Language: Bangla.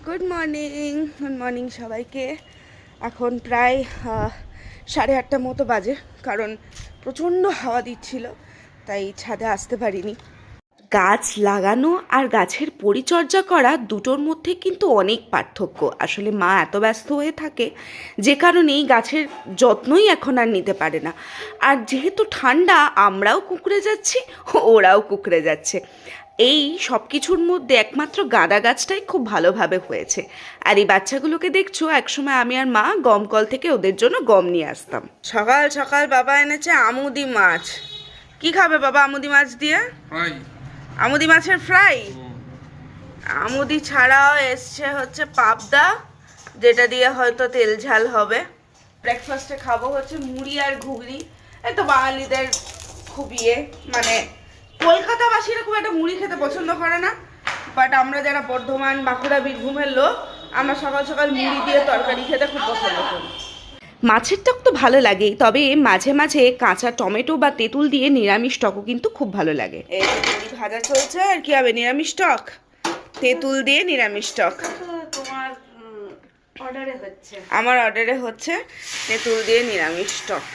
গুড মর্নিং সবাইকে। এখন প্রায় 8:30 মতো বাজে, কারণ প্রচণ্ড হাওয়া দিচ্ছিল, তাই ছাদে আসতে পারিনি। গাছ লাগানো আর গাছের পরিচর্যা করা দুটোর মধ্যে কিন্তু অনেক পার্থক্য। আসলে মা এত ব্যস্ত হয়ে থাকে যে কারণেই গাছের যত্নই এখন আর নিতে পারে না। আর যেহেতু ঠান্ডা, আমরাও কুঁকড়ে যাচ্ছি, ওরাও কুঁকড়ে যাচ্ছে। এই সব কিছুর মধ্যে একমাত্র গাঁদা গাছটাই খুব ভালোভাবে হয়েছে। আর এই বাচ্চাগুলোকে দেখছো, একসময় আমি আর মা গম কল থেকে ওদের জন্য গম নিয়ে আসতাম। সকাল সকাল বাবা এনেছে আমুদি মাছ। কি খাবে বাবা আমুদি মাছ দিয়ে? আমুদি মাছের ফ্রাই। আমুদি ছাড়াও এসছে হচ্ছে পাবদা, যেটা দিয়ে হয়তো তেল ঝাল হবে। ব্রেকফাস্টে খাবো হচ্ছে মুড়ি আর ঘুগনি। এই তো বাঙালিদের খুব মানে কলকাতাবাসীরা খুব একটা মুড়ি খেতে পছন্দ করে না, বাট আমরা যারা বর্ধমান, বাঁকুড়া, বীরভূমের লোক, আমরা সকাল সকাল মুড়ি দিয়ে তরকারি খেতে খুব পছন্দ করি। মাছের টক তো ভালো লাগেই, তবে মাঝে মাঝে কাঁচা টমেটো বা তেঁতুল দিয়ে নিরামিষ টকও কিন্তু খুব ভালো লাগে। এই মুড়ি ভাজা চলছে, আর কি হবে নিরামিষ টক, তেঁতুল দিয়ে নিরামিষ টক। তোমার অর্ডারে হচ্ছে, আমার অর্ডারে হচ্ছে তেঁতুল দিয়ে নিরামিষ টক।